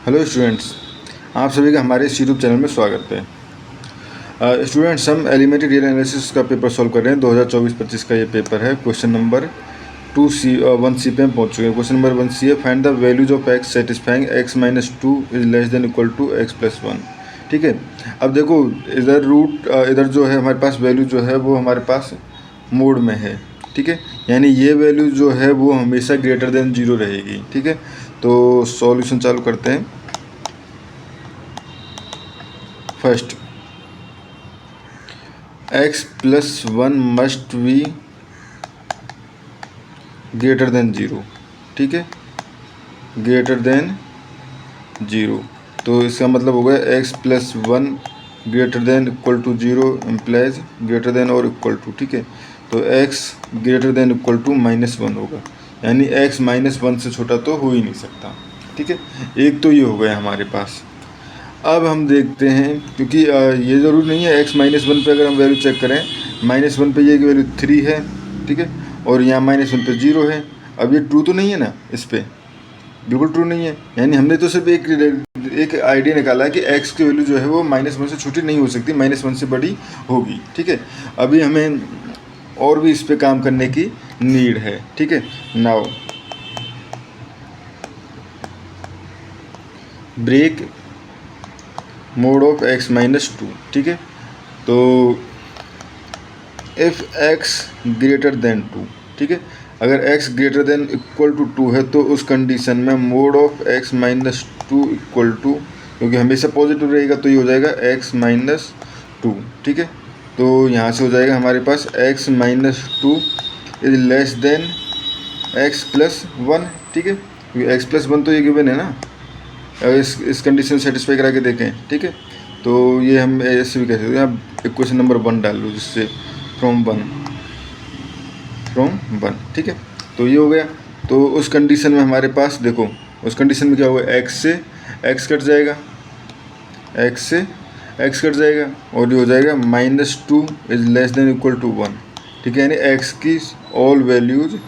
Hello students, आप सभी का हमारे इस यूट्यूब चैनल में स्वागत है। स्टूडेंट्स, हम एलिमेंट्री रियल एनालिसिस का पेपर सॉल्व कर रहे हैं। 2024-25 का ये पेपर है। क्वेश्चन नंबर 1C पे हम पहुंच चुके हैं। क्वेश्चन नंबर 1C है, find the values of x satisfying x minus two is less than equal to x plus one. ठीक है, अब देखो इधर जो है हमारे पास वैल्यू जो है वो हमारे पास मोड में है। ठीक है, यानी ये वैल्यू जो है वो हमेशा ग्रेटर देन 0 रहेगी। ठीक है, तो सॉल्यूशन चालू करते हैं। First, x plus one must be greater then 0। ठीक है, ग्रेटर देन 0, तो इसका मतलब हो गया x plus one greater than equal to 0 implies greater than और इक्वल टू। ठीक है, तो x greater than equal to -1 होगा, यानी x -1 से छोटा तो हो ही नहीं सकता। ठीक है, एक तो ये हो गया हमारे पास। अब हम देखते हैं, क्योंकि ये ज़रूरी नहीं है x-1 पे अगर हम वैल्यू चेक करें, -1 पे ये वैल्यू 3 है। ठीक है, और यहाँ -1 पे 0 है। अब ये ट्रू तो नहीं है ना, इस पे बिल्कुल ट्रू नहीं है, यानी हमने तो सिर्फ एक आइडिया निकाला है कि x की वैल्यू जो है वो -1 से छोटी नहीं हो सकती, -1 से बड़ी होगी। ठीक है, अभी हमें और भी इस पर काम करने की नीड है। ठीक है, now break mod of x minus two. ठीक है, तो इफ़ x ग्रेटर देन 2, ठीक है, अगर x greater than equal to 2 है तो उस कंडीशन में mod of x minus two equal to, क्योंकि हमेशा पॉजिटिव रहेगा तो ये हो जाएगा x माइनस टू। ठीक है, तो यहाँ से हो जाएगा हमारे पास x minus two is less then x plus one. ठीक है, क्योंकि x प्लस वन तो ये गिवन है ना, इस कंडीशन सेटिस्फाई करा के देखें। ठीक है, तो ये हम ऐसे भी कह सकते हैं। आप इक्वेशन नंबर 1 डाल लो, जिससे फ्रॉम वन। ठीक है, तो ये हो गया। तो उस कंडीशन में हमारे पास देखो, उस कंडीशन में क्या होगा, x से x कट जाएगा, x से x कट जाएगा, और ये हो जाएगा -2 is less than equal to 1। ठीक है, यानी x की ऑल वैल्यूज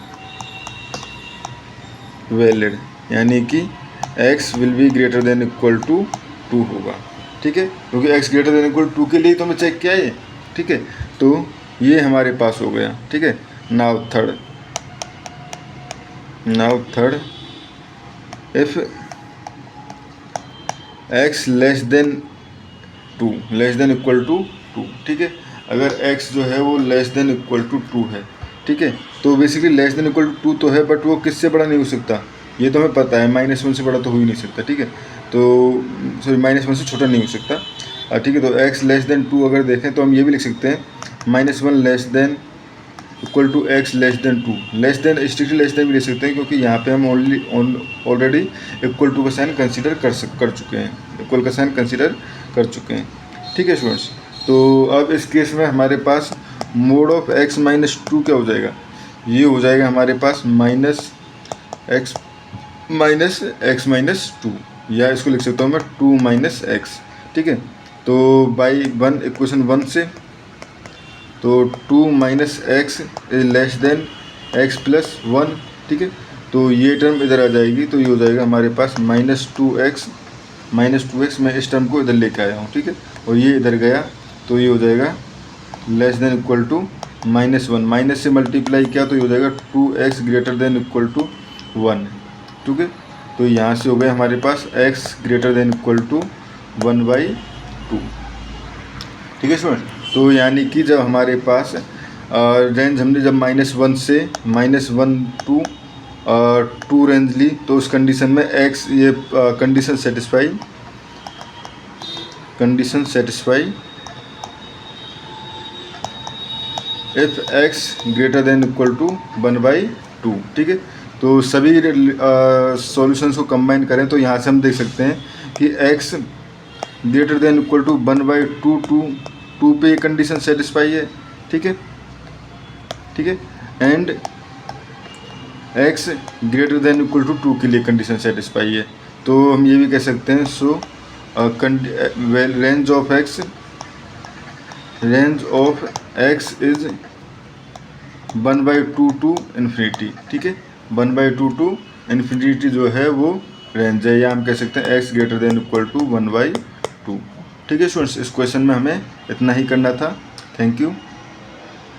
वैलिड, यानी कि x will be greater than equal to 2 होगा। ठीक है, क्योंकि x greater than equal to के लिए तो मैं चेक किया है। ठीक है, तो ये हमारे पास हो गया। ठीक है, now third if x less than equal to 2। ठीक है, अगर x जो है वो लेस देन इक्वल टू 2 है। ठीक है, तो basically less than equal to 2 तो है, बट वो किससे बड़ा नहीं हो सकता, ये तो हमें पता है। -1 से बड़ा तो हो ही नहीं सकता। ठीक है, तो सॉरी -1 से छोटा नहीं हो सकता। ठीक है, तो x लेस देन 2 अगर देखें तो हम ये भी लिख सकते हैं -1 less than equal to x less than 2। Less than strictly less than भी ले सकते हैं, क्योंकि यहाँ पे हम ऑलरेडी इक्वल टू का साइन कंसिडर कर चुके हैं, इक्वल का साइन कंसिडर कर चुके हैं। ठीक है स्टूडेंट्स, तो अब इस केस में हमारे पास mod of x minus two क्या हो जाएगा, ये हो जाएगा हमारे पास -x माइनस टू, या इसको लिख सकता हूँ मैं 2 - x। ठीक है, तो बाई वन इक्वेशन 1 से, तो 2 - x is less then x plus one. ठीक है, तो ये टर्म इधर आ जाएगी, तो ये हो जाएगा हमारे पास -2x मैं इस टर्म को इधर लेके आया हूँ। ठीक है, और ये इधर गया, तो ये हो जाएगा less than equal to -1, minus से मल्टीप्लाई किया तो ये हो जाएगा 2x greater than equal to 1। ठीक है, तो यहाँ से हो गया हमारे पास x greater than equal to 1/2। ठीक है स्टूडेंट, तो यानी कि जब हमारे पास रेंज हमने जब -1 से -1 टू 2 रेंज ली, तो उस कंडीशन में x ये condition satisfy if x greater than equal to 1/2। ठीक है, तो सभी सॉल्यूशंस को कंबाइन करें तो यहाँ से हम देख सकते हैं कि x greater than equal to 1/2 टू पे कंडीशन सेटिस्फाई है। ठीक है, and x greater than equal to 2 के लिए कंडीशन सेटिस्फाई है। तो हम ये भी कह सकते हैं, so range of x is 1/2 to infinity. ठीक है, 1/2 टू इन्फिनिटी जो है वो रेंज है, या हम कह सकते हैं x greater than equal to 1/2। ठीक है स्टूडेंट्स, इस क्वेश्चन में हमें इतना ही करना था। Thank you.